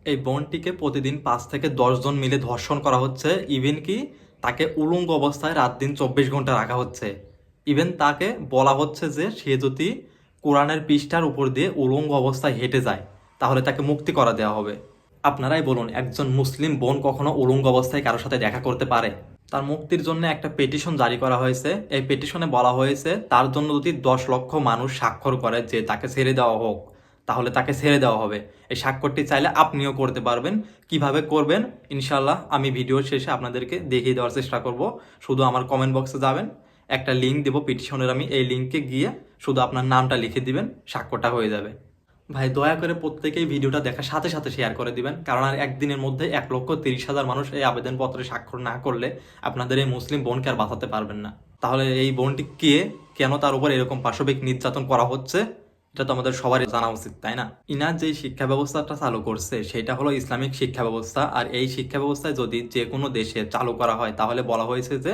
এই বোনটিকে প্রতিদিন 5 থেকে 10 জন মিলে ধর্ষণ করা হচ্ছে। ইভেন কি তাকে উলঙ্গ অবস্থায় রাত দিন 24 ঘন্টা রাখা হচ্ছে। ইভেন তাকে বলা হচ্ছে যে সে যদি কোরআনের পৃষ্ঠার উপর দিয়ে উলঙ্গ অবস্থায় হেঁটে যায় তাহলে তাকে মুক্তি করা দেওয়া হবে। আপনারাই বলুন, একজন মুসলিম বোন কখনো উলঙ্গ অবস্থায় কারোর সাথে দেখা করতে পারে? তার মুক্তির জন্য একটা পেটিশন জারি করা হয়েছে। এই পেটিশনে বলা হয়েছে তার জন্য যদি 10 লক্ষ মানুষ স্বাক্ষর করে যে তাকে ছেড়ে দেওয়া হোক, তাহলে তাকে ছেড়ে দেওয়া হবে। এই স্বাক্ষরটি চাইলে আপনিও করতে পারবেন। কিভাবে করবেন ইনশাল্লাহ আমি ভিডিওর শেষে আপনাদেরকে দেখিয়ে দেওয়ার চেষ্টা করব। শুধু আমার কমেন্ট বক্সে যাবেন, একটা লিঙ্ক দেবো পিটিশনের, আমি এই লিঙ্কে গিয়ে শুধু আপনার নামটা লিখে দিবেন, স্বাক্ষরটা হয়ে যাবে। ভাই দয়া করে প্রত্যেকেই ভিডিওটা দেখার সাথে সাথে শেয়ার করে দিবেন, কারণ আর একদিনের মধ্যে 1,30,000 মানুষ এই আবেদনপত্রে স্বাক্ষর না করলে আপনাদের এই মুসলিম বোনকে আর বাঁচাতে পারবেন না। তাহলে এই বোনটি কে, কেন তার উপর এরকম পাশবিক নির্যাতন করা হচ্ছে, এটা তো আমাদের সবারই জানা উচিত, তাই না? ইনার যে শিক্ষা ব্যবস্থাটা চালু করছে সেটা হলো ইসলামিক শিক্ষা ব্যবস্থা। আর এই শিক্ষা ব্যবস্থায় যদি যে কোনো দেশে চালু করা হয় তাহলে বলা হয়েছে যে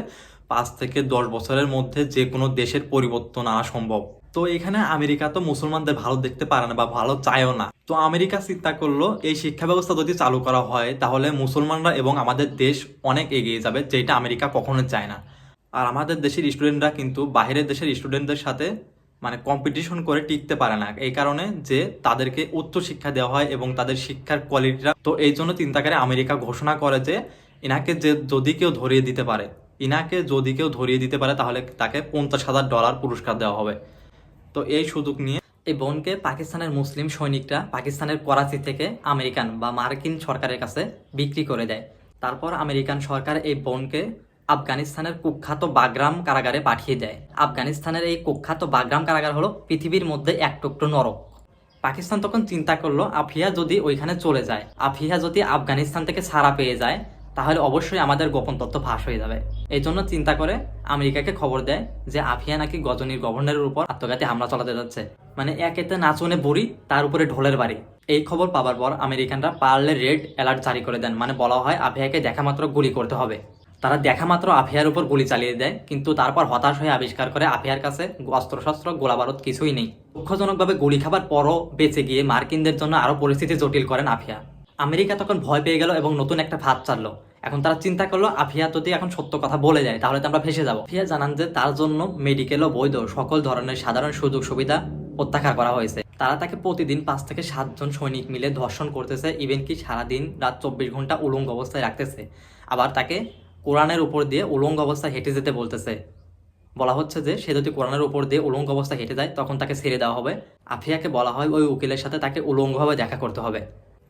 5 থেকে 10 বছরের মধ্যে যে কোনো দেশের পরিবর্তন আনা সম্ভব। তো এখানে আমেরিকা তো মুসলমানদের ভালো দেখতে পারে না বা ভালো চায়ও না। তো আমেরিকা চিন্তা করলো এই শিক্ষা ব্যবস্থা যদি চালু করা হয় তাহলে মুসলমানরা এবং আমাদের দেশ অনেক এগিয়ে যাবে, যেটা আমেরিকা কখনো চায় না। আর আমাদের দেশের স্টুডেন্টরা কিন্তু বাইরের দেশের স্টুডেন্টদের সাথে মানে কম্পিটিশন করে টিকতে পারে না, এই কারণে যে তাদেরকে উচ্চ শিক্ষা দেওয়া হয় এবং তাদের শিক্ষার কোয়ালিটিটা। তো এই জন্য চিন্তা করে আমেরিকা ঘোষণা করে যে ইনাকে যে যদি কেউ ধরিয়ে দিতে পারে, তাহলে তাকে $50,000 পুরস্কার দেওয়া হবে। তো এই সুযোগ নিয়ে এই বোনকে পাকিস্তানের মুসলিম সৈনিকরা পাকিস্তানের করাচি থেকে আমেরিকান বা মার্কিন সরকারের কাছে বিক্রি করে দেয়। তারপর আমেরিকান সরকার এই বোনকে আফগানিস্তানের কুখ্যাত বাগরাম কারাগারে পাঠিয়ে দেয়। আফগানিস্তানের এই কুখ্যাত বাগরাম কারাগার হলো পৃথিবীর মধ্যে এক টুকরো নরক। পাকিস্তান তখন চিন্তা করলো আফিয়া যদি ওইখানে চলে যায়, আফিয়া যদি আফগানিস্তান থেকে ছাড়া পেয়ে যায় তাহলে অবশ্যই আমাদের গোপন তথ্য ফাঁস হয়ে যাবে। এই জন্য চিন্তা করে আমেরিকাকে খবর দেয় যে আফিয়া নাকি গজনীর গভর্নরের উপর আত্মঘাতী হামলা চালাতে যাচ্ছে। মানে একেতে নাচনে বুড়ি, তার উপরে ঢোলের বাড়ি। এই খবর পাওয়ার পর আমেরিকানরা পার্লে রেড অ্যালার্ট জারি করে দেন। মানে বলা হয় আফিয়াকে দেখা মাত্র গুলি করতে হবে। তারা দেখা মাত্র আফিয়ার উপর গুলি চালিয়ে দেয়, কিন্তু তারপর হতাশ হয়ে আবিষ্কার করে আফিয়ার কাছে অস্ত্রশস্ত্র গোলাবারুদ কিছুই নেই। দুঃখজনকভাবে গুলি খাবার পরও বেঁচে গিয়ে মার্কিনদের জন্য আরো পরিস্থিতি জটিল করেন আফিয়া। আমেরিকা তখন ভয় পেয়ে গেল এবং নতুন একটা ফাঁদ চাললো। এখন তারা চিন্তা করলো আফিয়া যদি এখন সত্য কথা বলে যায় তাহলে তো আমরা ফেসে যাবো। আফিয়া জানান যে তার জন্য মেডিকেল ও বৈধ সকল ধরনের সাধারণ সুযোগ সুবিধা প্রত্যাহার করা হয়েছে। তারা তাকে প্রতিদিন 5 থেকে 7 জন সৈনিক মিলে ধর্ষণ করতেছে, ইভেন কি সারাদিন রাত 24 ঘন্টা উলঙ্গ অবস্থায় রাখতেছে। আবার তাকে কোরআনের উপর দিয়ে উলঙ্গ অবস্থায় হেঁটে যেতে বলতেছে। বলা হচ্ছে যে সে যদি কোরআনের উপর দিয়ে উলঙ্গ অবস্থায় হেঁটে যায় তখন তাকে ছেড়ে দেওয়া হবে। আফিয়াকে বলা হয় ওই উকিলের সাথে তাকে উলঙ্গভাবে দেখা করতে হবে।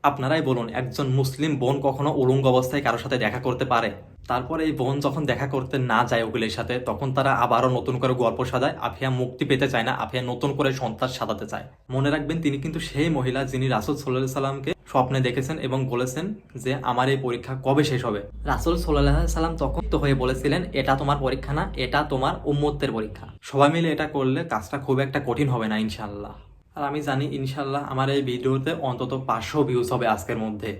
আপনারাই বলুন, একজন মুসলিম বোন কখনো উলঙ্গ অবস্থায় কারোর সাথে দেখা করতে পারে? তারপর এই বোন যখন দেখা করতে না যায় উকিলের সাথে, তখন তারা আবারও নতুন করে গল্প সাজায়। আফিয়া মুক্তি পেতে চায় না, আফিয়া নতুন করে সন্ত্রাস সাজাতে চায়। মনে রাখবেন তিনি কিন্তু সেই মহিলা যিনি রাসূল সাল্লাল্লাহু আলাইহি সাল্লামকে স্বপ্নে দেখেছেন এবং বলেছেন যে আমার এই পরীক্ষা কবে শেষ হবে। রাসূল সাল্লাল্লাহু আলাইহি সাল্লাম তখন তো হয়ে বলেছিলেন এটা তোমার পরীক্ষা না, এটা তোমার উম্মতের পরীক্ষা। সবাই মিলে এটা করলে কাজটা খুব একটা কঠিন হবে না ইনশাআল্লাহ। আর আমি জানি ইনশাল্লাহ আমার এই ভিডিওতে অন্তত 500 ভিউজ হবে আজকের মধ্যে।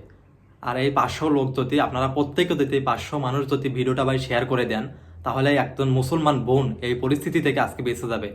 আর এই 500 লোক যদি আপনারা প্রত্যেকে যদি 500 মানুষ যদি ভিডিওটা ভাই শেয়ার করে দেন তাহলে একজন মুসলমান বোন এই পরিস্থিতি থেকে আজকে বেঁচে যাবে।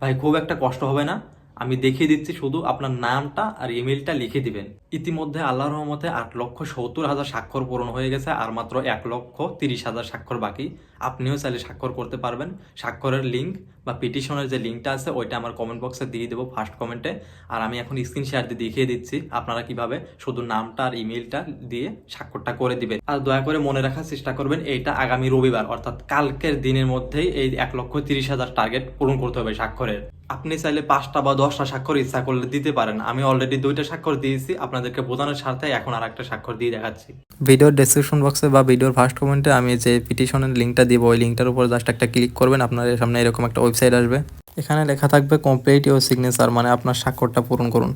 ভাই খুব একটা কষ্ট হবে না। আমি দেখিয়ে দিচ্ছি, শুধু আপনার নামটা আর ইমেলটা লিখে দিবেন। ইতিমধ্যে আল্লাহর রহমতে 8,70,000 স্বাক্ষর পূরণ হয়ে গেছে, আর মাত্র 1,30,000 স্বাক্ষর বাকি। আপনিও চাইলে স্বাক্ষর করতে পারবেন। স্বাক্ষরের লিঙ্ক বা পিটিশনের যে লিঙ্কটা আছে ওইটা আমার কমেন্ট বক্সে দিয়ে দেবো ফার্স্ট কমেন্টে। আর আমি এখন স্ক্রিন শেয়ার দিয়ে দেখিয়ে দিচ্ছি আপনারা কিভাবে শুধু নামটা আর ইমেলটা দিয়ে স্বাক্ষরটা করে দিবেন। আর দয়া করে মনে রাখার চেষ্টা করবেন এইটা আগামী রবিবার অর্থাৎ কালকের দিনের মধ্যেই এই 1,30,000 টার্গেট পূরণ করতে হবে স্বাক্ষরের। আপনি চাইলে 5টা বা 10টা স্বাক্ষর ইচ্ছা করলে দিতে পারেন। আমি অলরেডি 2টা স্বাক্ষর দিয়েছি, আপনাদেরকে বোঝানোর স্বার্থে এখন আর একটা স্বাক্ষর দিয়ে দেখাচ্ছি। ভিডিওর ডেসক্রিপশন বক্সে বা ভিডিওর ফার্স্ট কমেন্টে আমি যে পিটিশনের লিঙ্কটা দিব ওই লিঙ্কটার উপর জাস্ট একটা ক্লিক করবেন, আপনার সামনে এরকম একটা ওয়েবসাইট আসবে। এখানে লেখা থাকবে কমপ্লিট ইউর সিগনেচার, মানে আপনার স্বাক্ষরটা পূরণ করুন।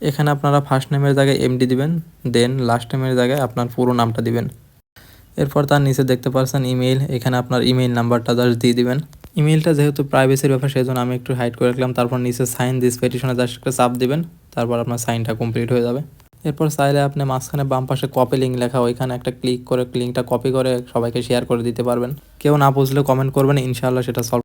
এখানে আপনারা ফার্স্ট নেমের জায়গায় এমডি দিবেন, দেন লাস্ট নেমের জায়গায় আপনার পুরো নামটা দিবেন। এরপর তার নিচে দেখতে পাচ্ছেন ইমেইল, এখানে আপনার ইমেইল নাম্বারটা জাস্ট দিয়ে দিবেন। ইমেইলটা যেহেতু প্রাইভেসির ব্যাপার সেই জন্য আমি একটু হাইড করে রাখলাম। তারপর নিচে সাইন দিস পেটিশনে জাস্ট একটা চাপ দিবেন, তারপর আপনার সাইনটা কমপ্লিট হয়ে যাবে। এরপর চাইলে আপনি মাঝখানে বাম পাশে কপি লিঙ্ক লেখা ওইখানে একটা ক্লিক করে লিঙ্কটা কপি করে সবাইকে শেয়ার করে দিতে পারবেন। কেউ না বুঝলে কমেন্ট করবেন, ইনশাআল্লাহ সেটা সলভ